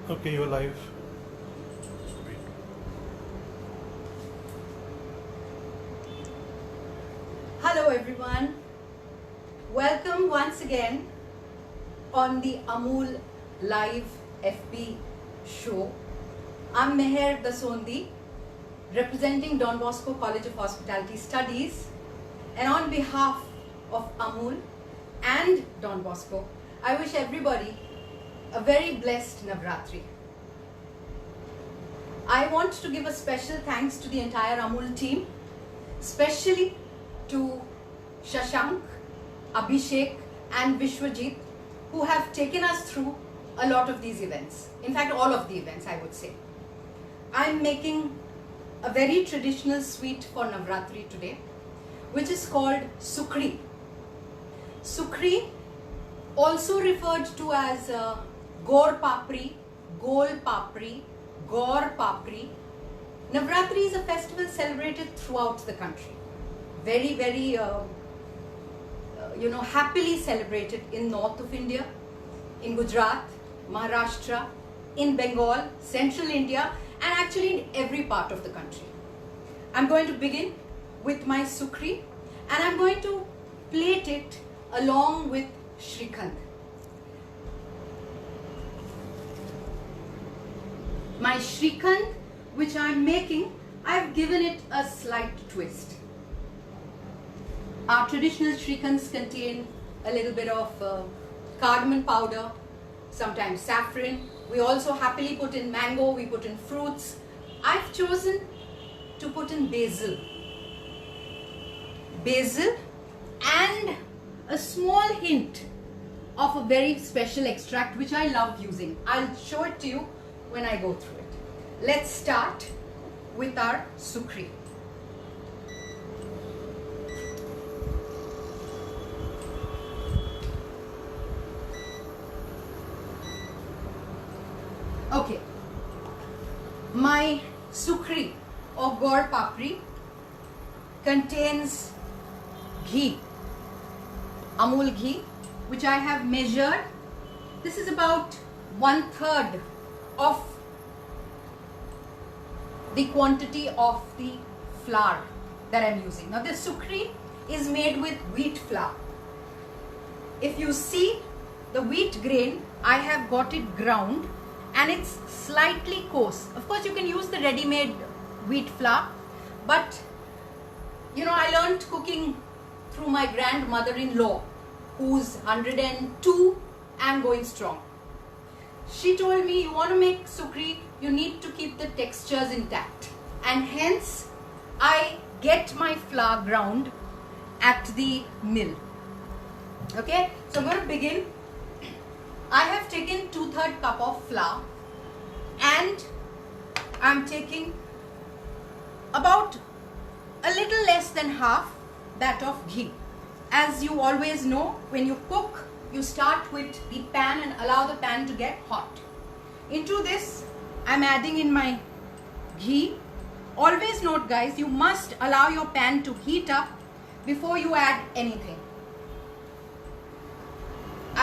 Okay, you're live. Hello everyone, welcome once again on the Amul Live FB show. I'm Meher Dasondi, representing Don Bosco College of Hospitality Studies, and on behalf of Amul and Don Bosco, I wish everybody a very blessed Navratri. I want to give a special thanks to the entire Amul team, especially to Shashank, Abhishek and Vishwajit, who have taken us through a lot of these events. In fact, all of the events, I would say. I'm making a very traditional sweet for Navratri today, which is called Sukri. Sukri, also referred to as Gaur Papri, Gol Papri, Gaur Papri. Navratri is a festival celebrated throughout the country. Very, very, happily celebrated in north of India, in Gujarat, Maharashtra, in Bengal, central India, and actually in every part of the country. I'm going to begin with my Sukri, and I'm going to plate it along with Shrikhand. My Shrikhand, which I'm making, I've given it a slight twist. Our traditional Shrikhans contain a little bit of cardamom powder, sometimes saffron. We also happily put in mango, we put in fruits. I've chosen to put in basil. Basil and a small hint of a very special extract which I love using. I'll show it to you when I go through it. Let's start with our Sukri. Okay, my Sukri or Gaur Papri contains ghee, Amul ghee, which I have measured. This is about 1/3 of the quantity of the flour that I'm using. Now this Sukri is made with wheat flour. If you see the wheat grain, I have got it ground and it's slightly coarse. Of course you can use the ready-made wheat flour, but I learned cooking through my grandmother-in-law, who's 102 and going strong. She told me, you want to make Sukri, you need to keep the textures intact, and hence I get my flour ground at the mill. Okay, so I'm going to begin. I have taken 2/3 cup of flour and I'm taking about a little less than half that of ghee. As you always know, when you cook, you start with the pan and allow the pan to get hot. Into this, I'm adding in my ghee. Always note, guys, you must allow your pan to heat up before you add anything.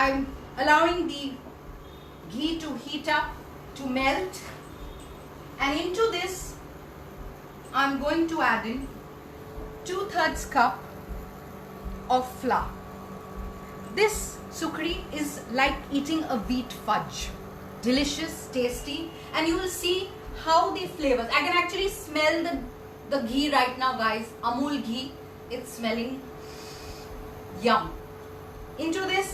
I'm allowing the ghee to heat up, to melt, and into this I'm going to add in 2/3 cup of flour. This Sukri is like eating a wheat fudge. Delicious, tasty, and you will see how the flavors. I can actually smell the ghee right now, guys. Amul ghee, it's smelling yum. Into this,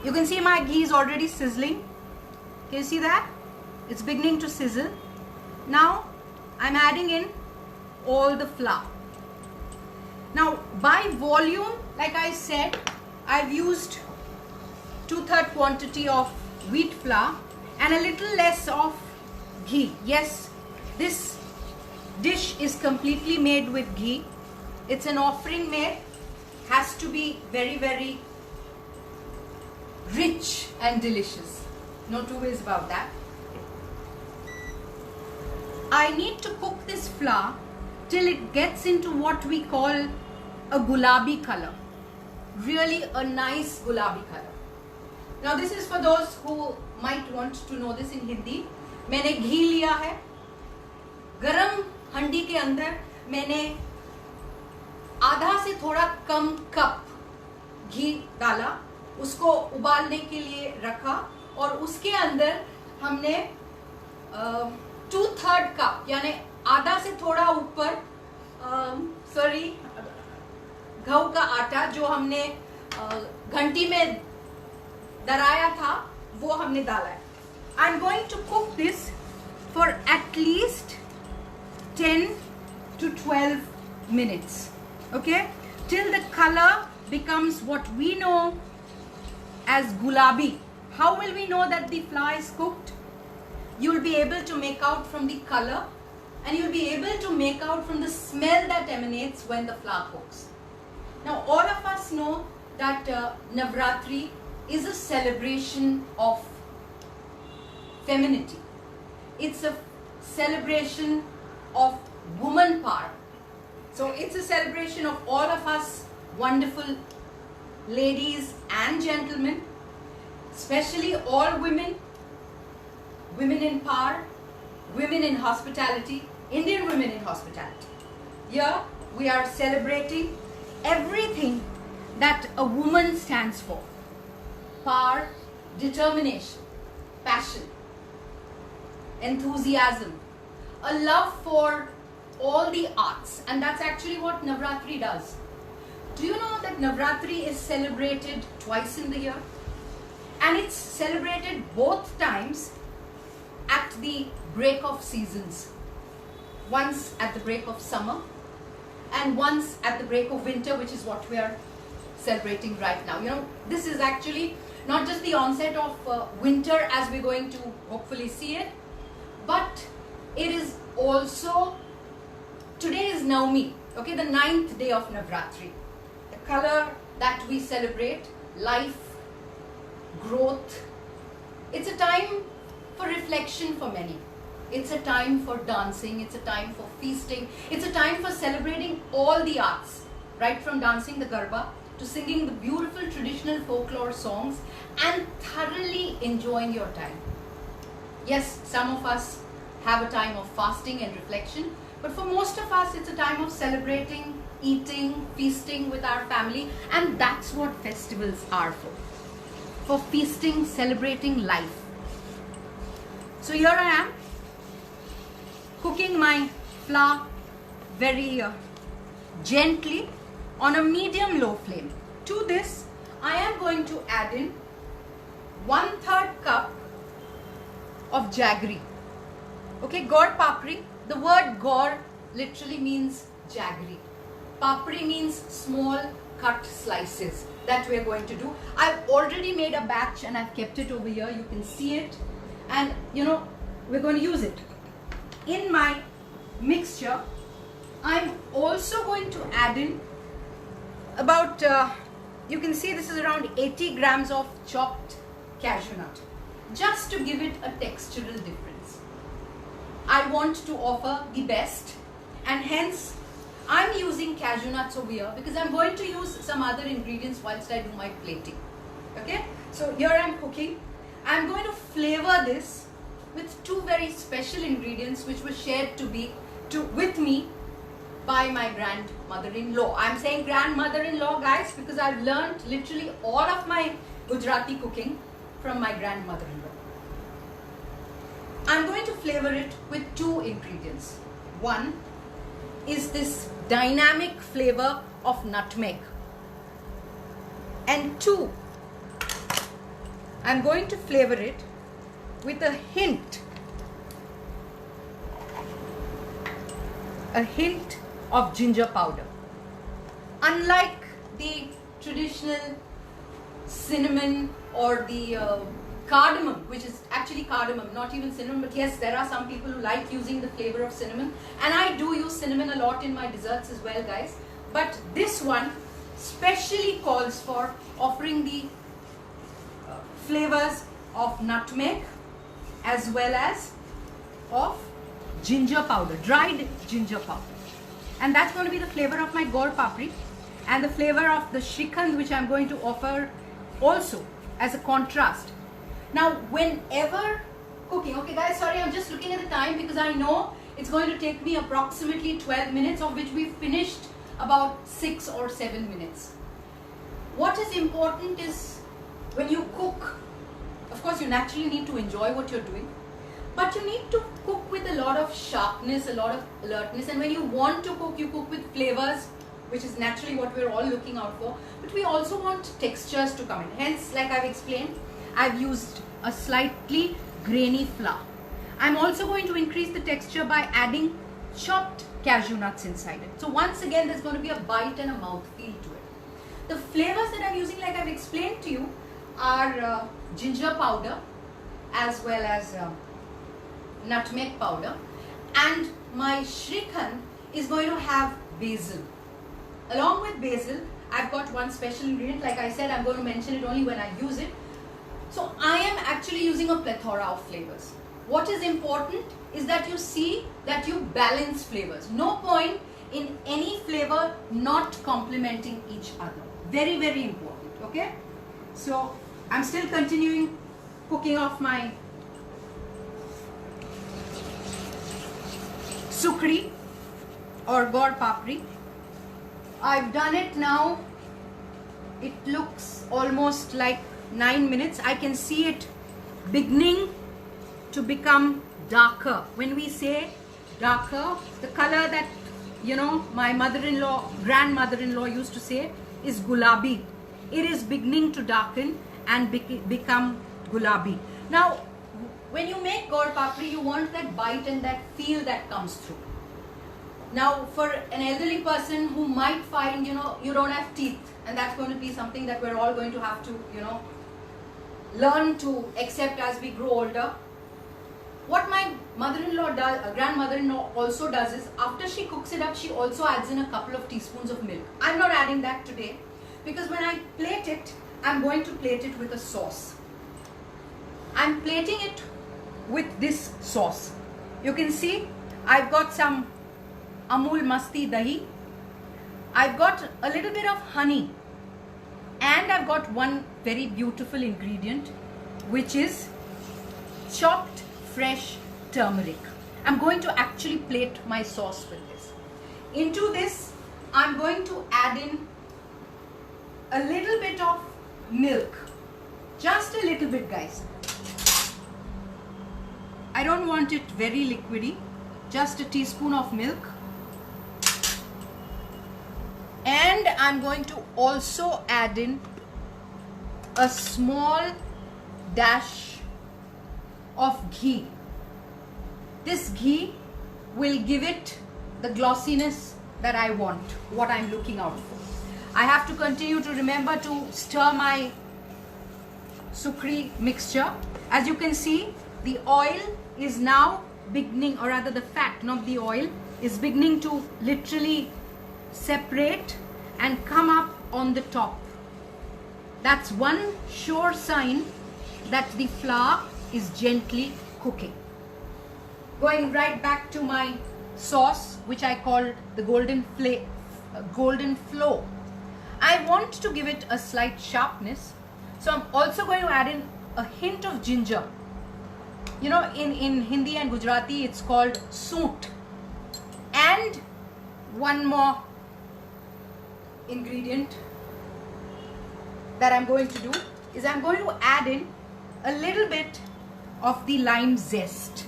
you can see my ghee is already sizzling. Can you see that? It's beginning to sizzle. Now I'm adding in all the flour. Now by volume, like I said, I've used 2/3 quantity of wheat flour and a little less of ghee. Yes, this dish is completely made with ghee. It's an offering made. Has to be very, very rich and delicious. No two ways about that. I need to cook this flour till it gets into what we call a gulabi color. Really a nice gulabi color. Now this is for those who might want to know this in Hindi. मैंने घी लिया है, गरम हंडी के अंदर मैंने आधा से थोड़ा कम कप घी डाला, उसको उबालने के लिए रखा और उसके अंदर हमने 2/3 कप यानी आधा से थोड़ा ऊपर गेहूं का आटा जो हमने घंटी में दराया था वो हमने डाला है. I am going to cook this for at least 10 to 12 minutes. Okay, till the color becomes what we know as gulabi. How will we know that the flour is cooked? You'll be able to make out from the color, and you'll be able to make out from the smell that emanates when the flour cooks. Now all of us know that Navratri is a celebration of femininity. It's a celebration of woman power. So it's a celebration of all of us wonderful ladies and gentlemen, especially all women, women in power, women in hospitality, Indian women in hospitality. Here we are celebrating everything that a woman stands for: power, determination, passion, enthusiasm, a love for all the arts. And that's actually what Navratri does. Do you know that Navratri is celebrated twice in the year? And it's celebrated both times at the break of seasons. Once at the break of summer and once at the break of winter, which is what we are celebrating right now. You know, this is actually not just the onset of winter as we're going to hopefully see it, but it is also, today is Navami, okay, the 9th day of Navratri. The color that we celebrate, life, growth. It's a time for reflection for many. It's a time for dancing, it's a time for feasting, it's a time for celebrating all the arts, right from dancing the Garba to singing the beautiful traditional folklore songs and thoroughly enjoying your time. Yes, some of us have a time of fasting and reflection, but for most of us it's a time of celebrating, eating, feasting with our family, and that's what festivals are for feasting, celebrating life. So here I am cooking my flour very gently on a medium low flame. To this I am going to add in 1/3 cup of jaggery. Okay, gaur papri. The word gaur literally means jaggery. Papri means small cut slices that we are going to do. I've already made a batch and I've kept it over here. You can see it, and you know we're going to use it in my mixture. I'm also going to add in about you can see this is around 80 grams of chopped cashew nut, just to give it a textural difference. I want to offer the best, and hence I'm using cashew nuts over here because I'm going to use some other ingredients whilst I do my plating. Okay, so here I'm cooking. I'm going to flavor this with two very special ingredients which were shared with me by my grandmother-in-law. I'm saying grandmother-in-law, guys, because I've learned literally all of my Gujarati cooking from my grandmother-in-law. I'm going to flavor it with two ingredients. One is this dynamic flavor of nutmeg, and two, I'm going to flavor it with a hint of ginger powder. Unlike the traditional cinnamon or the cardamom, which is actually cardamom, not even cinnamon, but yes, there are some people who like using the flavor of cinnamon, and I do use cinnamon a lot in my desserts as well, guys. But this one specially calls for offering the flavors of nutmeg as well as of ginger powder, dried ginger powder, and that's going to be the flavor of my gaur papri and the flavor of the shrikhand, which I'm going to offer also as a contrast. Now, whenever cooking, okay guys, sorry, I'm just looking at the time because I know it's going to take me approximately 12 minutes, of which we've finished about 6 or 7 minutes. What is important is when you cook, of course you naturally need to enjoy what you're doing, but you need to cook with a lot of sharpness, a lot of alertness, and when you want to cook, you cook with flavors, which is naturally what we're all looking out for, but we also want textures to come in. Hence, like I've explained, I've used a slightly grainy flour. I'm also going to increase the texture by adding chopped cashew nuts inside it. So once again, there's going to be a bite and a mouthfeel to it. The flavors that I'm using, like I've explained to you, are ginger powder as well as nutmeg powder, and my Shrikhand is going to have basil. Along with basil, I've got one special ingredient. Like I said, I'm going to mention it only when I use it. So I am actually using a plethora of flavors. What is important is that you see that you balance flavors. No point in any flavor not complementing each other. Very, very important. Okay? So I'm still continuing cooking off my sukri or gor papri. I've done it now. It looks almost like 9 minutes. I can see it beginning to become darker. When we say darker, the color that, you know, my mother-in-law, grandmother-in-law used to say is gulabi. It is beginning to darken and become gulabi. Now, when you make gor papri, you want that bite and that feel that comes through. Now, for an elderly person who might find, you know, you don't have teeth, and that's going to be something that we're all going to have to, you know, learn to accept as we grow older. What my mother-in-law does, grandmother-in-law also does is, after she cooks it up, she also adds in a couple of teaspoons of milk. I'm not adding that today because when I plate it, I'm going to plate it with a sauce. I'm plating it with this sauce. You can see I've got some Amul Masti Dahi. I've got a little bit of honey, and I've got one very beautiful ingredient, which is chopped fresh turmeric. I'm going to actually plate my sauce with this. Into this, I'm going to add in a little bit of milk. Just a little bit, guys. I don't want it very liquidy. Just a teaspoon of milk. And I'm going to also add in a small dash of ghee. This ghee will give it the glossiness that I want, what I'm looking out for. I have to continue to remember to stir my sukri mixture. As you can see, the oil is now beginning, or rather the fat, not the oil, is beginning to literally separate and come up on the top. That's one sure sign that the flour is gently cooking. Going right back to my sauce, which I call the golden flow. I want to give it a slight sharpness, so I'm also going to add in a hint of ginger. You know, in Hindi and Gujarati, it's called soot. And one more ingredient that I'm going to do is I'm going to add in a little bit of the lime zest.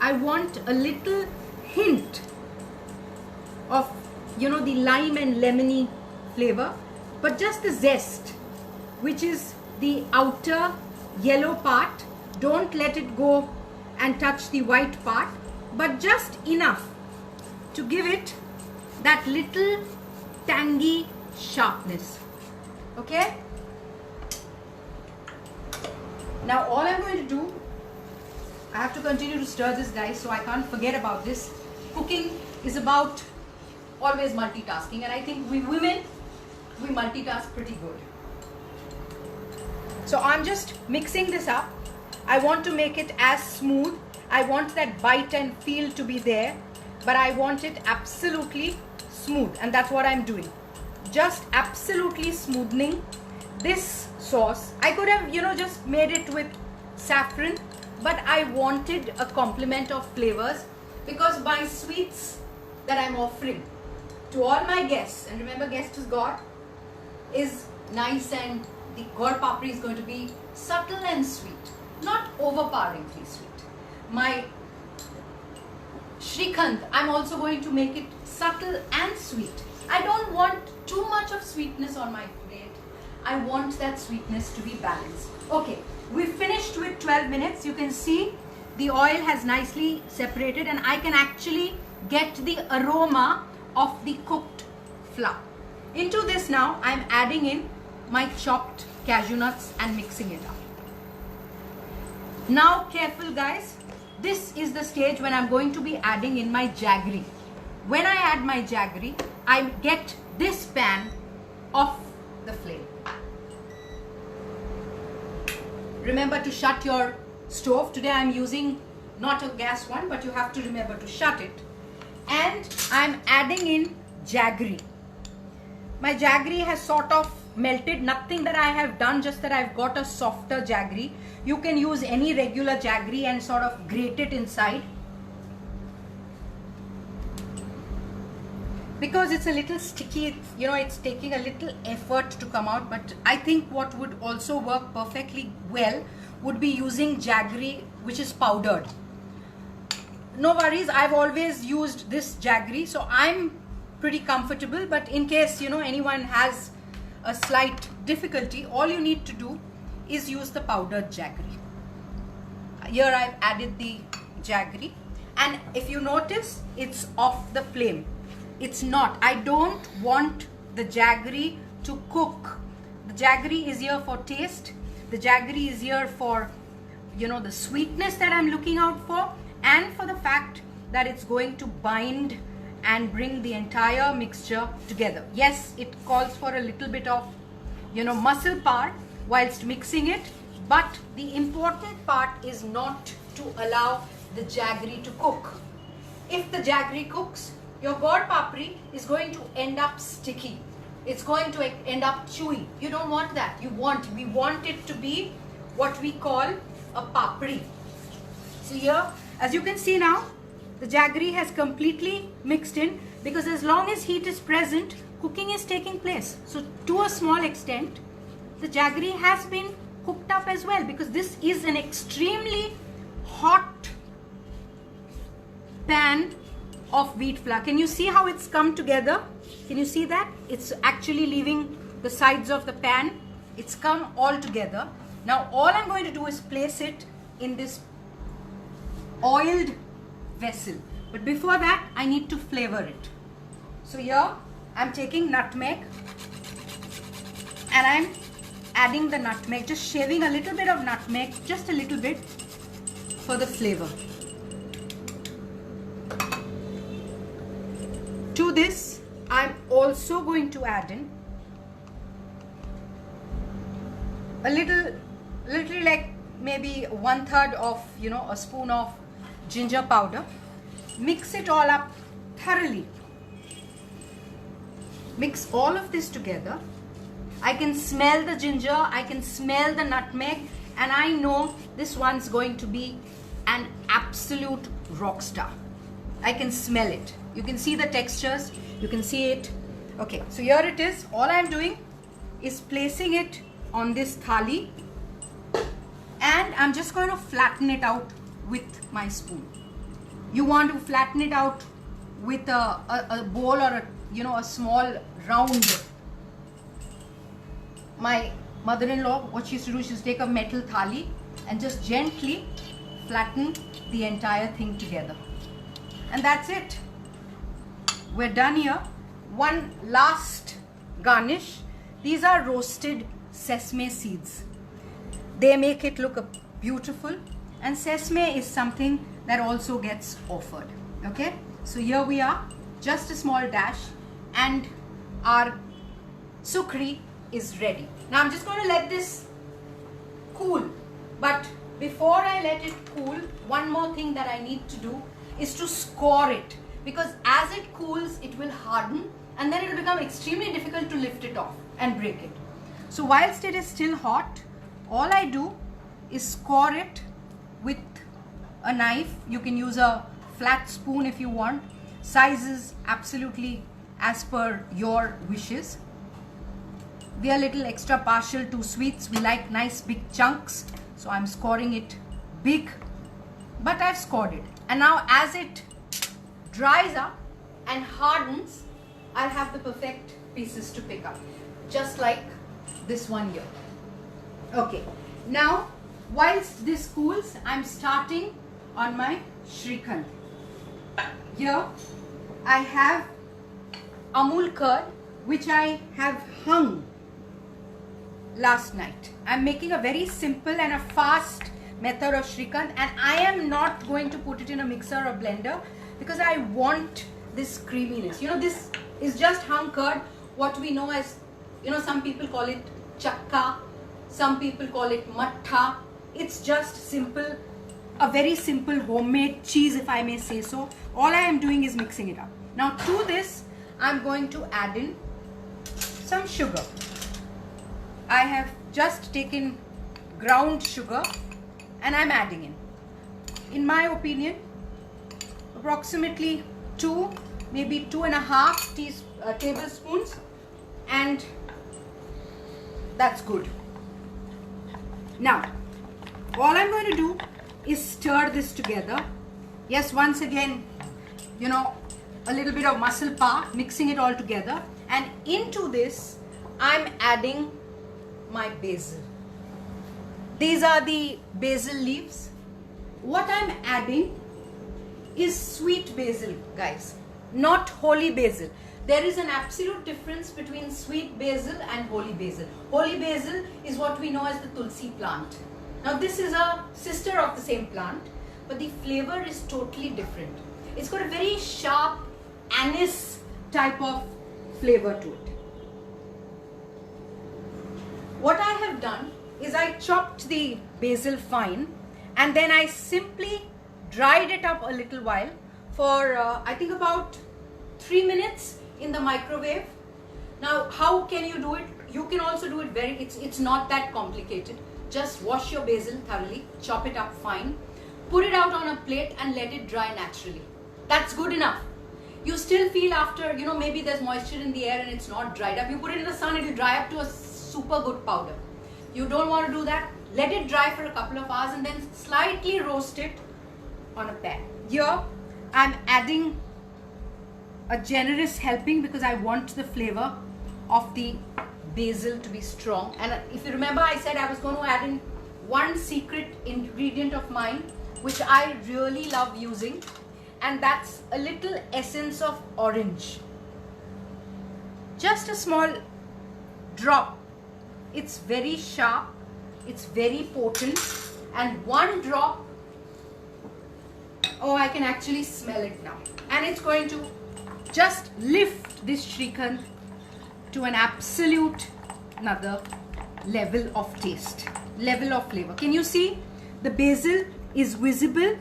I want a little hint of, you know, the lime and lemony flavor, but just the zest, which is the outer yellow part. Don't let it go and touch the white part, but just enough to give it that little tangy sharpness. Okay? Now all I'm going to do, I have to continue to stir this, guys, so I can't forget about this. Cooking is about always multitasking, and I think we women, we multitask pretty good. So I'm just mixing this up. I want to make it as smooth. I want that bite and feel to be there, but I want it absolutely smooth, and that's what I'm doing. Just absolutely smoothing this sauce. I could have, you know, just made it with saffron, but I wanted a complement of flavors because my sweets that I'm offering to all my guests, and remember, guest is God, is nice, and the Gaur Papri is going to be subtle and sweet, not overpoweringly sweet. My Shrikhand, I'm also going to make it subtle and sweet. I don't want too much of sweetness on my plate. I want that sweetness to be balanced. Okay, we finished with 12 minutes. You can see the oil has nicely separated, and I can actually get the aroma of the cooked flour. Into this now, I'm adding in my chopped cashew nuts and mixing it up. Now, careful guys, this is the stage when I'm going to be adding in my jaggery. When I add my jaggery, I get this pan off the flame. Remember to shut your stove. Today I'm using not a gas one, but you have to remember to shut it. And I'm adding in jaggery. My jaggery has sort of melted. Nothing that I have done, just that I've got a softer jaggery. You can use any regular jaggery and sort of grate it inside. Because it's a little sticky, you know, it's taking a little effort to come out, but I think what would also work perfectly well would be using jaggery which is powdered. No worries, I've always used this jaggery, so I'm pretty comfortable, but in case, you know, anyone has a slight difficulty, all you need to do is use the powdered jaggery. Here I've added the jaggery, and if you notice, it's off the flame. It's not. I don't want the jaggery to cook. The jaggery is here for taste. The jaggery is here for, you know, the sweetness that I'm looking out for, and for the fact that it's going to bind and bring the entire mixture together. Yes, it calls for a little bit of, you know, muscle power whilst mixing it, but the important part is not to allow the jaggery to cook. If the jaggery cooks, your Gaur Papri is going to end up sticky. It's going to end up chewy. You don't want that. We want it to be what we call a papri. So here, as you can see now, the jaggery has completely mixed in, because as long as heat is present, cooking is taking place. So to a small extent, the jaggery has been cooked up as well, because this is an extremely hot pan of wheat flour. Can you see how it's come together? Can you see that? It's actually leaving the sides of the pan. It's come all together. Now all I'm going to do is place it in this oiled vessel. But before that, I need to flavor it. So here I'm taking nutmeg, and I'm adding the nutmeg, just shaving a little bit of nutmeg, just a little bit for the flavor. To this, I'm also going to add in a little like maybe 1/3 of, you know, a spoon of ginger powder. Mix it all up thoroughly. Mix all of this together. I can smell the ginger, I can smell the nutmeg, and I know this one's going to be an absolute rock star. I can smell it. You can see the textures, you can see it. Okay, so here it is. All I'm doing is placing it on this thali, and I'm just going to flatten it out with my spoon. You want to flatten it out with a bowl or a small round. My mother-in-law, what she used to do, she used to take a metal thali and just gently flatten the entire thing together. And that's it. We're done here. One last garnish. These are roasted sesame seeds. They make it look beautiful, and sesame is something that also gets offered. Okay, so here we are, just a small dash, and our sukri is ready. Now I'm just going to let this cool, but before I let it cool, one more thing that I need to do is to score it, because as it cools it will harden, and then it will become extremely difficult to lift it off and break it. So whilst it is still hot, all I do is score it with a knife. You can use a flat spoon if you want. Sizes absolutely as per your wishes. We are a little extra partial to sweets. We like nice big chunks. So I'm scoring it big, but I've scored it. And now as it dries up and hardens, I'll have the perfect pieces to pick up. Just like this one here. Okay. Now, whilst this cools, I'm starting on my Shrikhand. Here, I have Amul curd, which I have hung last night. I'm making a very simple and a fast method of Shrikhand, and I am not going to put it in a mixer or blender because I want this creaminess. You know, this is just hung curd, what we know as, you know, some people call it chakka, some people call it mattha. It's just simple, a very simple homemade cheese, if I may say so. All I am doing is mixing it up. Now to this, I'm going to add in some sugar. I have just taken ground sugar and I'm adding in my opinion, approximately 2, maybe 2.5 tablespoons, and that's good. Now, all I'm going to do is stir this together. Yes, once again, you know, a little bit of muscle power, mixing it all together. And into this, I'm adding my basil. These are the basil leaves. What I'm adding is sweet basil, guys, not holy basil. There is an absolute difference between sweet basil and holy basil. Holy basil is what we know as the tulsi plant. Now this is a sister of the same plant, but the flavor is totally different. It's got a very sharp anise type of flavor to it. What I have done is I chopped the basil fine and then I simply dried it up a little while for I think about 3 minutes in the microwave. Now how can you do it? You can also do it it's not that complicated. Just wash your basil thoroughly, chop it up fine, put it out on a plate and let it dry naturally. That's good enough. You still feel after, you know, maybe there's moisture in the air and it's not dried up. You put it in the sun, it will dry up to a super good powder. You don't want to do that. Let it dry for a couple of hours and then slightly roast it on a pan. Here I'm adding a generous helping because I want the flavor of the basil to be strong. And if you remember, I said I was going to add in one secret ingredient of mine which I really love using, and that's a little essence of orange. Just a small drop. It's very sharp, it's very potent, and one drop, oh, I can actually smell it now, and it's going to just lift this Shrikhand to an absolute another level of taste, level of flavor. Can you see the basil is visible,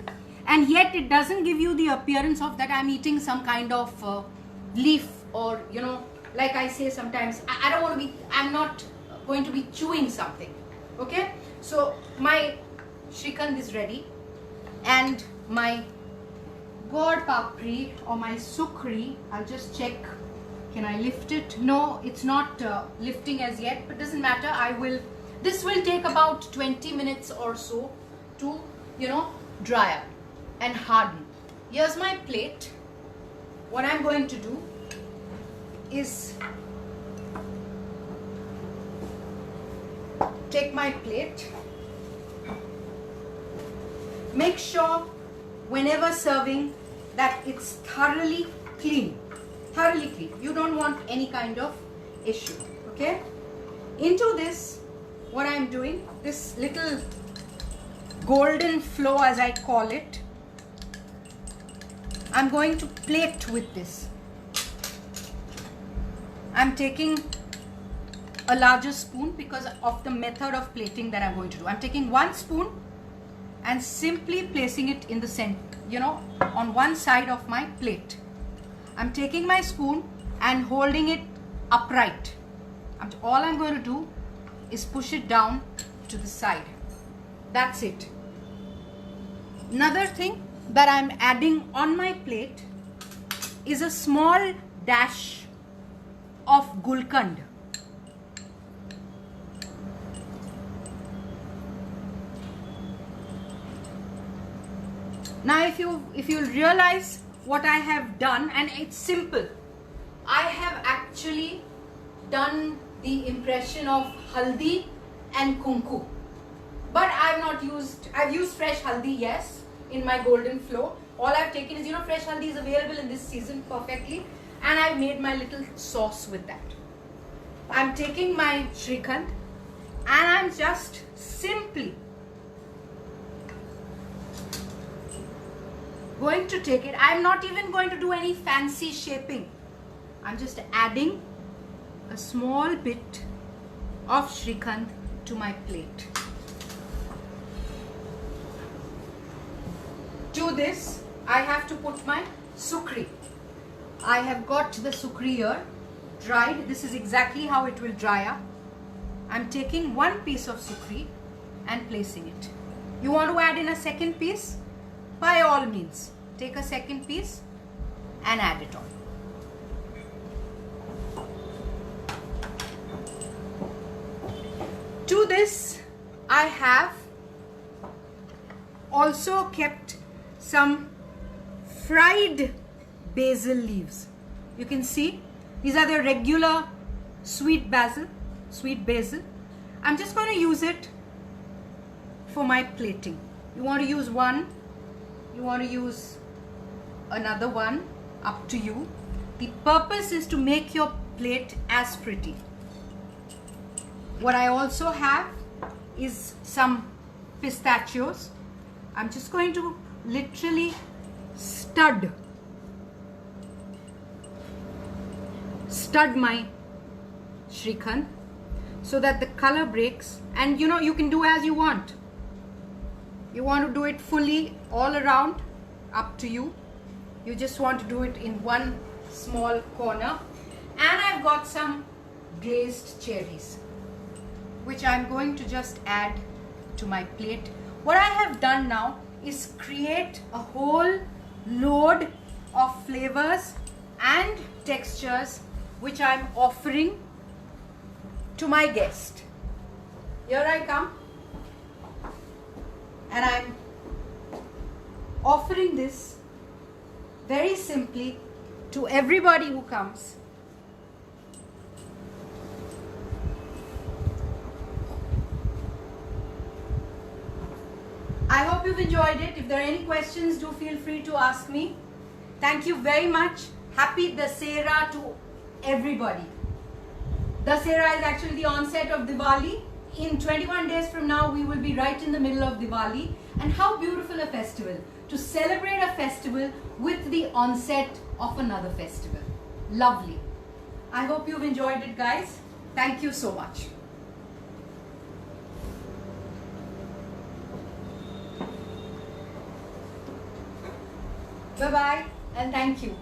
and yet it doesn't give you the appearance of that I'm eating some kind of leaf, or, you know, like I say sometimes, I don't want to be, I'm not going to be chewing something. Okay, so my Shrikhand is ready, and my God papri or my sukri, I'll just check, can I lift it? No, it's not lifting as yet, but doesn't matter. This will take about 20 minutes or so to, you know, dry up and harden. Here's my plate. What I'm going to do is take my plate. Make sure whenever serving that it's thoroughly clean. Thoroughly clean. You don't want any kind of issue. Okay? Into this, what I'm doing, this little golden flow as I call it, I'm going to plate with this. I'm taking a larger spoon because of the method of plating that I'm going to do. I'm taking 1 spoon and simply placing it in the center, you know, on one side of my plate. I'm taking my spoon and holding it upright. All I'm going to do is push it down to the side. That's it. Another thing that I'm adding on my plate is a small dash of Gulkand. Now if you realize what I have done, and it's simple, I have actually done the impression of haldi and kunku, but I've used fresh haldi, yes, in my golden flow. All I've taken is, fresh haldi is available in this season perfectly, and I've made my little sauce with that. I'm taking my Shrikhand and I'm just simply going to take it. I'm not even going to do any fancy shaping. I'm just adding a small bit of Shrikhand to my plate. To this, I have to put my sukri. I have got the sukri here dried. This is exactly how it will dry up. I'm taking one piece of sukri and placing it. You want to add in a second piece? By all means, take a second piece and add it on. To this, I have also kept some fried basil leaves. You can see these are the regular sweet basil. I'm just going to use it for my plating. You want to use one, you want to use another one, up to you. The purpose is to make your plate as pretty. What I also have is some pistachios. I'm just going to literally stud my Shrikhand so that the color breaks, and you can do as you want. You want to do it fully all around, up to you. You just want to do it in one small corner. And I've got some glazed cherries, which I'm going to just add to my plate. What I have done now is create a whole load of flavors and textures which I'm offering to my guest. Here I come, and I'm offering this very simply to everybody who comes. I hope you've enjoyed it. If there are any questions, do feel free to ask me. Thank you very much. Happy Dussehra to everybody. Dussehra is actually the onset of Diwali. In 21 days from now, we will be right in the middle of Diwali. And how beautiful a festival, to celebrate a festival with the onset of another festival. Lovely. I hope you've enjoyed it, guys. Thank you so much. Bye-bye and thank you.